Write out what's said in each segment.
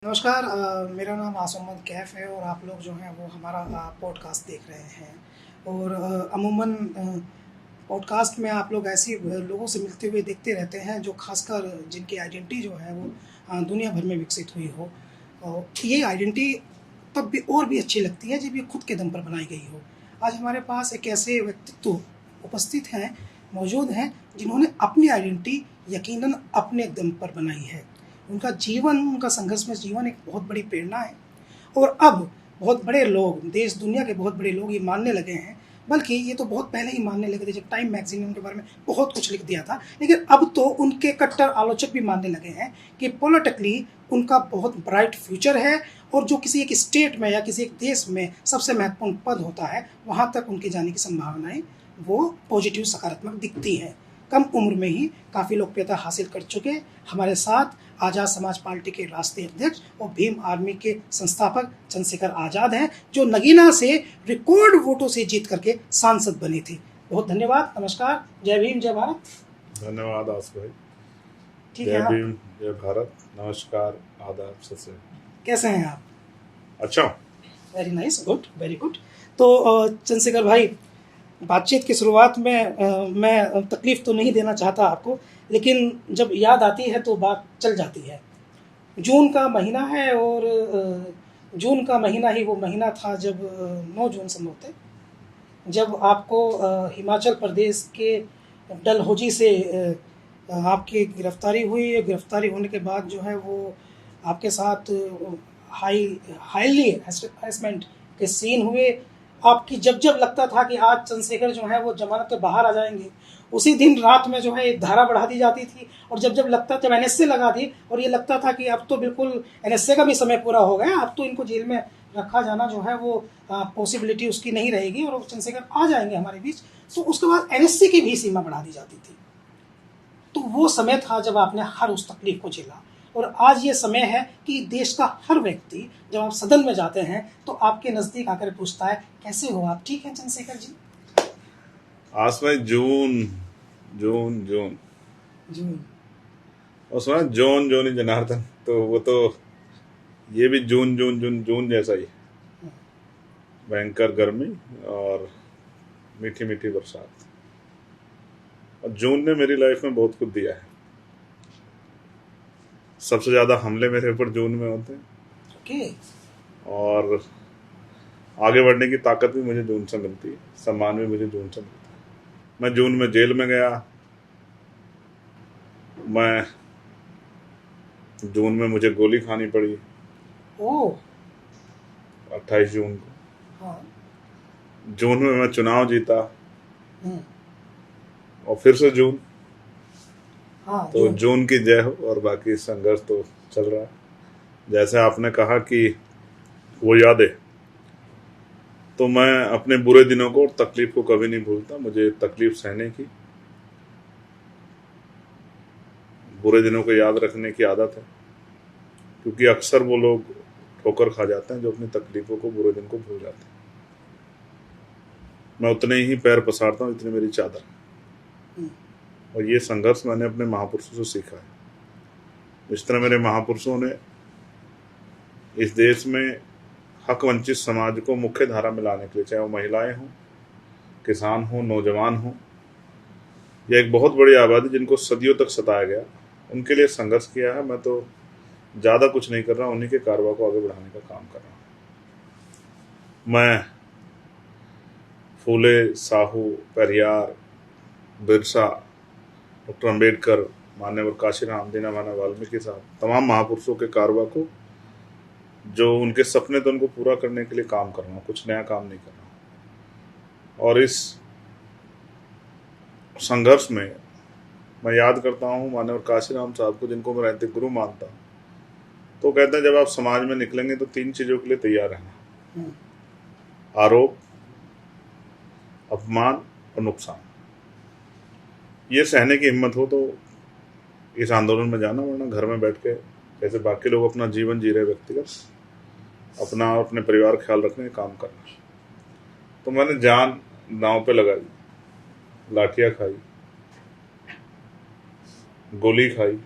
नमस्कार। मेरा नाम आसमद कैफ़ है और आप लोग जो हैं वो हमारा पॉडकास्ट देख रहे हैं। और अमूमन पॉडकास्ट में आप लोग ऐसे लोगों से मिलते हुए देखते रहते हैं जो खासकर जिनकी आइडेंटिटी जो है वो दुनिया भर में विकसित हुई हो। और ये आइडेंटिटी तब भी और भी अच्छी लगती है जब ये खुद के दम पर बनाई गई हो। आज हमारे पास एक ऐसे व्यक्तित्व उपस्थित हैं, मौजूद हैं, जिन्होंने अपनी आइडेंटिटी यकीनन अपने दम पर बनाई है। उनका जीवन, उनका संघर्षमय जीवन एक बहुत बड़ी प्रेरणा है। और अब बहुत बड़े लोग, देश दुनिया के बहुत बड़े लोग ये मानने लगे हैं, बल्कि ये तो बहुत पहले ही मानने लगे थे जब टाइम मैगजीन ने उनके बारे में बहुत कुछ लिख दिया था। लेकिन अब तो उनके कट्टर आलोचक भी मानने लगे हैं कि पॉलिटिकली उनका बहुत ब्राइट फ्यूचर है और जो किसी एक स्टेट में या किसी एक देश में सबसे महत्वपूर्ण पद होता है, वहाँ तक उनके जाने की संभावनाएं वो पॉजिटिव, सकारात्मक दिखती हैं। कम उम्र में ही काफ़ी लोकप्रियता हासिल कर चुके हमारे साथ आज़ाद समाज पार्टी के राष्ट्रीय अध्यक्ष और भीम आर्मी के संस्थापक चंद्रशेखर आज़ाद हैं, जो नगीना से रिकॉर्ड वोटों से जीत करके सांसद बनी थी। बहुत धन्यवाद। नमस्कार। जय भीम, जय भारत। धन्यवाद आस भाई। ठीक जय है। भीम, जय भारत। नमस्कार, आदाब, सत श्री अकाल। कैसे हैं आप? अच्छा। Very nice, good, very good. तो चंद्रशेखर भाई, बातचीत की शुरुआत में मैं तकलीफ तो नहीं देना चाहता आपको, लेकिन जब याद आती है तो बात चल जाती है। जून का महीना है और जून का महीना ही वो महीना था जब 9 जून संभवतः, जब आपको हिमाचल प्रदेश के डलहौजी से आपकी गिरफ्तारी हुई। गिरफ्तारी होने के बाद जो है वो आपके साथ हाईली हैरेसमेंट के सीन हुए। आपकी जब जब लगता था कि आज चंद्रशेखर जो है वो जमानत पे बाहर आ जाएंगे, उसी दिन रात में जो है एक धारा बढ़ा दी जाती थी। और जब जब लगता, जब एनएसए लगा थी और ये लगता था कि अब तो बिल्कुल एनएसए का भी समय पूरा हो गया, अब तो इनको जेल में रखा जाना जो है वो पॉसिबिलिटी उसकी नहीं रहेगी और चंद्रशेखर आ जाएंगे हमारे बीच, तो उसके बाद एनएसए की भी सीमा बढ़ा दी जाती थी। तो वो समय था जब आपने हर उस तकलीफ को झेला। और आज ये समय है कि देश का हर व्यक्ति, जब आप सदन में जाते हैं तो आपके नजदीक आकर पूछता है, कैसे हो आप? ठीक है चंद्रशेखर जी? आस भाई, जून जून जून जी। और सुना जॉन जोनी जनार्दन, तो वो तो ये भी जून जून जून जून जैसा ही। भयंकर गर्मी और मीठी मीठी बरसात। और जून ने मेरी लाइफ में बहुत कुछ दिया है। सबसे ज्यादा हमले मेरे ऊपर जून में होते हैं ओके। और आगे बढ़ने की ताकत भी मुझे जून से मिलती है, सम्मान भी मुझे जून से मिलता है। मैं जून में जेल में गया, मैं जून में मुझे गोली खानी पड़ी। ओह। 28 जून को। हाँ। जून में मैं चुनाव जीता हम्म। और फिर से जून। हाँ, तो जून की जय हो। और बाकी संघर्ष तो चल रहा है। जैसे आपने कहा कि वो यादें, तो मैं अपने बुरे दिनों को और तकलीफ को कभी नहीं भूलता। मुझे तकलीफ सहने की, बुरे दिनों को याद रखने की आदत है, क्योंकि अक्सर वो लोग ठोकर खा जाते हैं जो अपनी तकलीफों को, बुरे दिन को भूल जाते हैं। मैं उतने ही पैर पसारता हूँ जितनी मेरी चादर है। और ये संघर्ष मैंने अपने महापुरुषों से सीखा है। इस तरह मेरे महापुरुषों ने इस देश में हक वंचित समाज को मुख्य धारा में लाने के लिए, चाहे वो महिलाएं हों, किसान हों, नौजवान हों, या एक बहुत बड़ी आबादी जिनको सदियों तक सताया गया, उनके लिए संघर्ष किया है। मैं तो ज़्यादा कुछ नहीं कर रहा, उन्हीं के कारवा को आगे बढ़ाने का काम कर रहा हूँ। मैं फूले, साहू, पेरियार, बिरसा, डॉक्टर अम्बेडकर, मान्यवर काशीराम, दीनदयाल वाल्मीकि साहब, तमाम महापुरुषों के कारवा को, जो उनके सपने थे, उनको पूरा करने के लिए काम कर रहा हूँ। कुछ नया काम नहीं कर रहा हूँ। और इस संघर्ष में मैं याद करता हूँ मान्यवर काशीराम साहब को, जिनको मैं नैतिक गुरु मानता हूँ। तो कहते हैं, जब आप समाज में निकलेंगे तो 3 चीज़ों के लिए तैयार रहना: आरोप, अपमान और नुकसान। ये सहने की हिम्मत हो तो इस आंदोलन में जाना, वरना घर में बैठ के जैसे बाकी लोग अपना जीवन जी रहे, व्यक्तिगत अपना और अपने परिवार का ख्याल रखने का काम करना। तो मैंने जान दांव पे लगाई, लाठियाँ खाई, गोली खाई,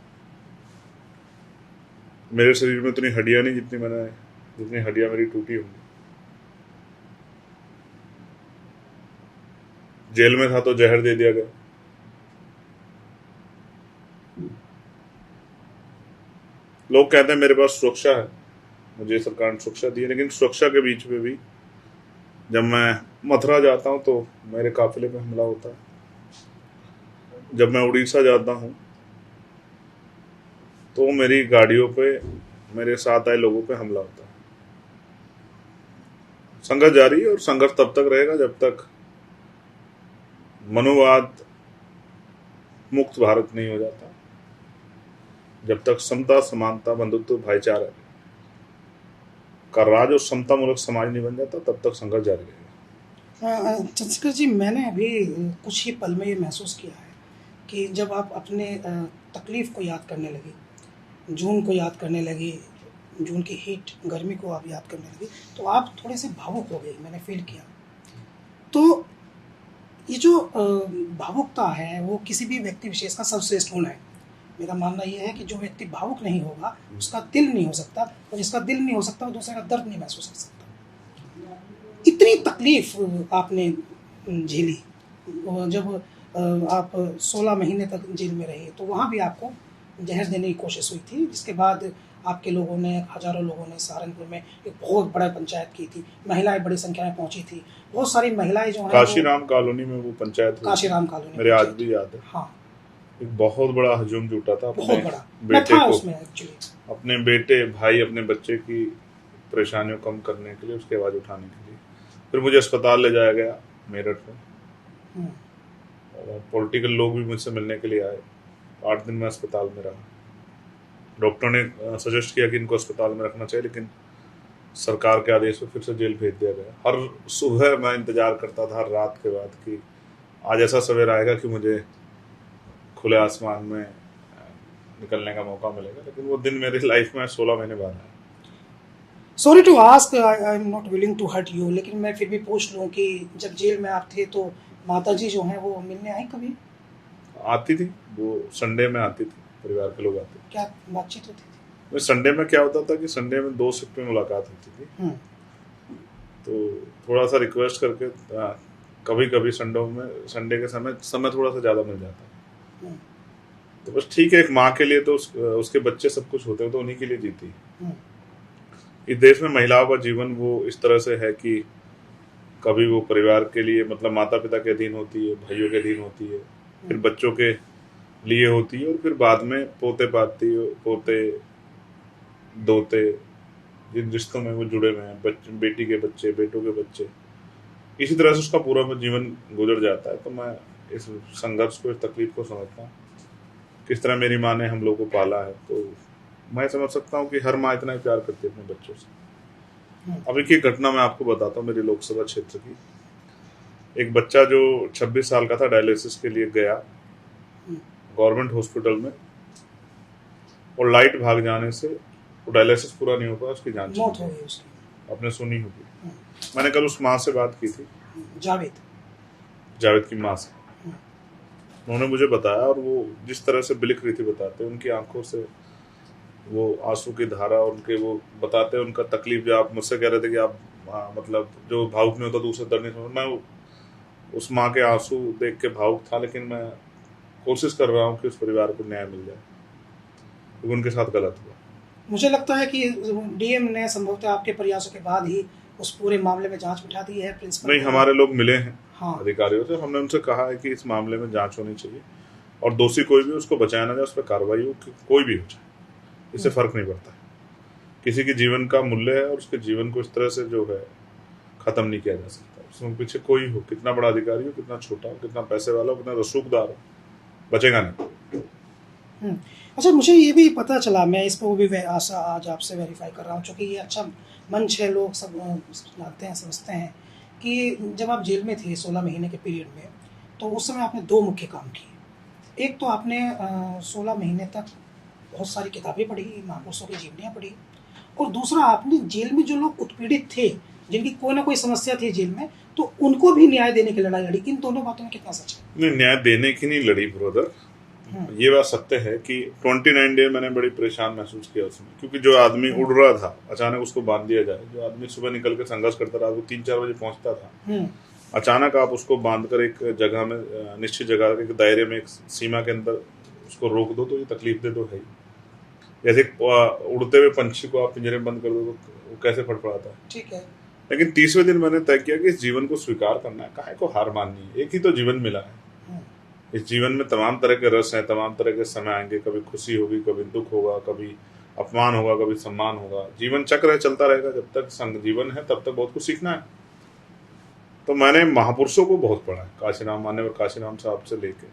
मेरे शरीर में उतनी हड्डियां नहीं जितनी हड्डियां मेरी टूटी होंगी। जेल में था तो जहर दे दिया गया। लोग कहते हैं मेरे पास सुरक्षा है, मुझे सरकार ने सुरक्षा दी है, लेकिन सुरक्षा के बीच में भी जब मैं मथुरा जाता हूं तो मेरे काफिले पे हमला होता है। जब मैं उड़ीसा जाता हूं तो मेरी गाड़ियों पे मेरे साथ आए लोगों पे हमला होता है। संघर्ष जारी है और संघर्ष तब तक रहेगा जब तक मनोवाद मुक्त भारत नहीं हो जाता, जब तक समता, समानता, बंधुत्व, भाईचारा का राज और समता मूलक समाज नहीं बन जाता, तब तक संघर्ष जारी रहेगा। चंद्रशेखर जी, मैंने अभी कुछ ही पल में ये महसूस किया है कि जब आप अपने तकलीफ को याद करने लगे, जून को याद करने लगे, जून की हीट, गर्मी को आप याद करने लगे, तो आप थोड़े से भावुक हो गए, मैंने फील किया। तो ये जो भावुकता है वो किसी भी व्यक्ति विशेष का सर्वश्रेष्ठ गुण है। मेरा मानना यह है कि जो व्यक्ति भावुक नहीं होगा उसका दिल नहीं हो सकता, और जिसका दिल नहीं हो सकता वो दूसरे का दर्द नहीं महसूस कर सकता। इतनी तकलीफ आपने झेली, जब आप 16 महीने तक जेल में रहे तो वहाँ भी आपको जहर देने की कोशिश हुई थी, जिसके बाद आपके लोगों ने, हजारों लोगों ने सहारनपुर में एक बहुत बड़ा पंचायत की थी, महिलाएं बड़ी संख्या में पहुंची थी, बहुत सारी महिलाएं जो हैं काशीराम कॉलोनी में वो पंचायत, काशीराम कॉलोनी मेरे आज भी याद है। हाँ, एक बहुत बड़ा हजूम जुटा था, बहुत बड़ा बेटे को, उसमें एक्चुअली अपने बेटे, भाई, अपने बच्चे की परेशानियों कम करने के लिए, उसकी आवाज उठाने के लिए। फिर मुझे अस्पताल ले जाया गया मेरठ में, और पॉलिटिकल लोग भी मुझसे मिलने के लिए आए। 8 दिन में अस्पताल में रहा। डॉक्टर ने सजेस्ट किया कि इनको अस्पताल में रखना चाहिए, लेकिन सरकार के आदेश पर फिर से जेल भेज दिया गया। हर सुबह मैं इंतजार करता था, हर रात के बाद, कि आज ऐसा सवेरा आएगा कि मुझे खुले आसमान में निकलने का मौका मिलेगा, लेकिन वो दिन मेरी लाइफ में 16 महीने बाद आया। Sorry to ask, I am not willing to hurt you, लेकिन मैं फिर भी पूछ लूँ कि जब जेल में आप थे तो माताजी जो हैं वो मिलने आई कभी? आती थी, वो संडे में आती थी, परिवार के लोग आते। क्या बातचीत होती थी? संडे में क्या होता था कि संडे में 2 शिफ्ट में मुलाकात होती थी, तो थोड़ा सा रिक्वेस्ट करके कभी कभी संडे के समय थोड़ा सा ज्यादा मिल जाता। तो बस ठीक है, एक माँ के लिए तो उसके बच्चे सब कुछ होते हैं, तो उन्हीं के लिए जीती। इस देश में महिलाओं का जीवन वो इस तरह से है कि कभी वो परिवार के लिए, मतलब माता पिता के अधीन होती है, भाइयों के अधीन होती है, फिर बच्चों के लिए होती है, और फिर बाद में पोते पाती, पोते दोते, जिन रिश्तों में वो जुड़े हुए हैं, बेटी के बच्चे, बेटों के बच्चे, इसी तरह से उसका पूरा जीवन गुजर जाता है। तो मैं इस संघर्ष को, इस तकलीफ को समझता हूँ, किस तरह मेरी माँ ने हम लोग को पाला है। तो मैं समझ सकता हूँ कि हर माँ इतना ही प्यार करती है अपने बच्चों से। अब एक घटना मैं आपको बताता हूँ मेरे लोकसभा क्षेत्र की। एक बच्चा जो 26 साल का था, डायलिसिस के लिए गया गवर्नमेंट हॉस्पिटल में, और लाइट भाग जाने से वो डायलिसिस पूरा नहीं हो पाया, उसकी जान मौत हो गई उसकी। आपने सुनी होगी। मैंने कल उस माँ से बात की थी, जावेद की माँ से। उन्होंने मुझे बताया, और वो जिस तरह से बिलिक रही थी बताते, उनकी आंखों से वो आंसू की धारा, उनके वो बताते उनका तकलीफ, जो आप मुझसे कह रहे थे कि आप मतलब जो भावुक नहीं होता दूसरे दर्द नहीं समझ, मैं उस माँ के आंसू देख के भावुक था, लेकिन मैं कोशिश कर रहा हूँ कि उस परिवार को न्याय मिल जाए, क्योंकि उनके साथ गलत हुआ। मुझे लगता है कि डीएम ने संभवतः आपके प्रयासों के बाद ही उस पूरे मामले में जांच बिठा दी है। प्रिंसिपल नहीं, हमारे लोग मिले हैं अधिकारियों से, हमने उनसे कहा है कि इस मामले में जांच होनी चाहिए, और दोषी कोई भी उसको बचाया ना जाए, उस पर कार्रवाई हो, कोई भी हो जाए, इससे फर्क नहीं पड़ता है। किसी के जीवन का मूल्य है, और उसके जीवन को इस तरह से जो है खत्म नहीं किया जा सकता। उसमें पीछे कोई हो, कितना बड़ा अधिकारी हो, कितना छोटा हो, कितना पैसे वाला हो, कितना रसूखदार हो, बचेगा नहीं। अच्छा, मुझे ये भी पता चला, मैं इस पर भी आशा आज आपसे वेरीफाई कर रहा हूँ, क्योंकि ये अच्छा मंच है, लोग सब जानते हैं, समझते हैं कि जब आप जेल में थे 16 महीने के पीरियड में, तो उस समय आपने 2 मुख्य काम किए। एक तो आपने 16 महीने तक बहुत सारी किताबें पढ़ी, महापुरुषों की जीवनियाँ पढ़ी, और दूसरा आपने जेल में जो लोग उत्पीड़ित थे, जिनकी कोई ना कोई समस्या थी जेल में, तो उनको भी न्याय देने की लड़ाई लड़ी। इन दोनों बातों में कितना सच है? नहीं, न्याय देने की नहीं लड़ी ब्रदर, ये बात सत्य है कि 29 डे मैंने बड़ी परेशान महसूस किया उसमें, क्योंकि जो आदमी उड़ रहा था अचानक उसको बांध दिया जाए, जो आदमी सुबह निकल के संघर्ष करता रहा, वो 3-4 बजे पहुंचता था, अचानक आप उसको बांधकर एक जगह में, निश्चित जगह के दायरे में, एक सीमा के अंदर उसको रोक दो, तो ये तकलीफ दे तो है ही। जैसे उड़ते हुए पंछी को आप पिंजरे में बंद कर दो तो वो कैसे फड़फड़ाता है। ठीक है। लेकिन 30वें दिन मैंने तय किया कि इस जीवन को स्वीकार करना है, काहे को हार माननी है, एक ही तो जीवन मिला है। इस जीवन में तमाम तरह के रस हैं, तमाम तरह के समय आएंगे, कभी खुशी होगी, कभी दुख होगा, कभी अपमान होगा, कभी सम्मान होगा। जीवन चक्र है, चलता रहेगा, जब तक संग जीवन है तब तक बहुत कुछ सीखना है। तो मैंने महापुरुषों को बहुत पढ़ा है, काशीराम, मान्यवर काशीराम साहब से लेके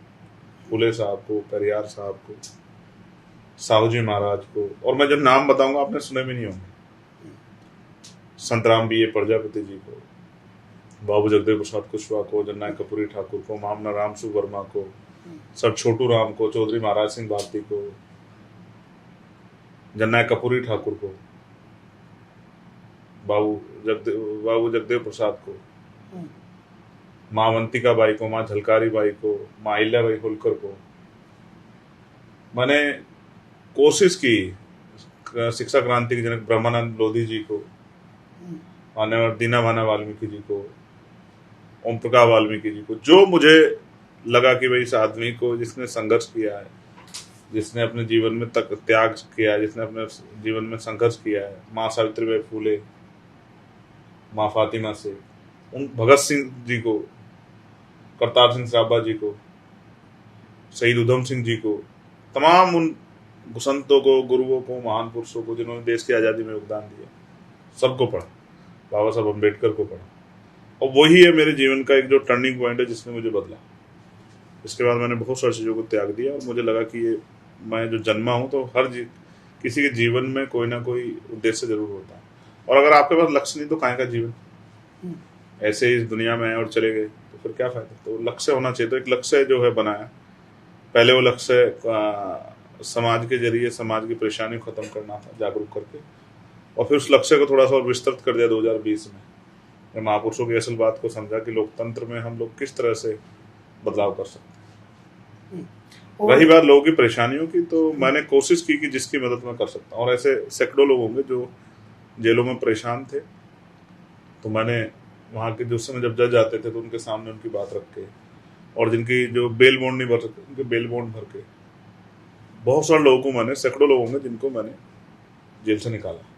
फूले साहब को, पेरियार साहब को, साहू जी महाराज को, और मैं जब नाम बताऊंगा आपने सुने भी नहीं होंगे, संतराम बी ए प्रजापति जी को, बाबू जगदेव प्रसाद कुशवाहा को, जननायक कपूरी ठाकुर को, मामना राम सु वर्मा को, सर छोटू राम को, चौधरी महाराज सिंह भारती को, जननायक कपूरी ठाकुर को, बाबू जगदेव प्रसाद को, माँ अवंतिका बाई को, माँ झलकारी बाई को, माँ अहिल्या बाई होलकर को। मैंने कोशिश की शिक्षा क्रांति के जनक ब्रह्मानंद लोधी जी को, मान्यवर दीना भाना वाल्मीकि जी को, ओम प्रकाश वाल्मीकि जी को, जो मुझे लगा कि भाई इस आदमी को, जिसने संघर्ष किया है, जिसने अपने जीवन में त्याग किया है, जिसने अपने जीवन में संघर्ष किया है, माँ सावित्रीबाई फूले, माँ फातिमा से, उन भगत सिंह जी को, करतार सिंह सराभा जी को, शहीद उधम सिंह जी को, तमाम उन संतों को, गुरुओं को, महान पुरुषों को जिन्होंने देश की आज़ादी में योगदान दिया, सबको पढ़ा, बाबा साहब अम्बेडकर को पढ़ा। और वही है मेरे जीवन का एक जो टर्निंग पॉइंट है जिसने मुझे बदला। इसके बाद मैंने बहुत सारी चीज़ों को त्याग दिया और मुझे लगा कि ये मैं जो जन्मा हूँ तो किसी के जीवन में कोई ना कोई उद्देश्य जरूर होता है, और अगर आपके पास लक्ष्य नहीं तो काहे का जीवन, ऐसे ही इस दुनिया में आए और चले गए तो फिर क्या फायदा। तो लक्ष्य होना चाहिए। तो एक लक्ष्य जो है बनाया, पहले वो लक्ष्य समाज के जरिए समाज की परेशानी को खत्म करना था जागरूक करके, और फिर उस लक्ष्य को थोड़ा सा और विस्तृत कर दिया 2020 में। मैं महापुरुषों की असल बात को समझा कि लोकतंत्र में हम लोग किस तरह से बदलाव कर सकते हैं। रही बात लोगों की परेशानियों की, तो मैंने कोशिश की कि जिसकी मदद मैं कर सकता हूँ, और ऐसे सैकड़ों लोग होंगे जो जेलों में परेशान थे, तो मैंने वहाँ के जो समय जब जज आते थे तो उनके सामने उनकी बात रख के, और जिनकी जो बेल बॉन्ड नहीं भर सकते उनके बेल बॉन्ड भर के, बहुत सारे लोगों को मैंने, सैकड़ों लोग होंगे जिनको मैंने जेल से निकाला।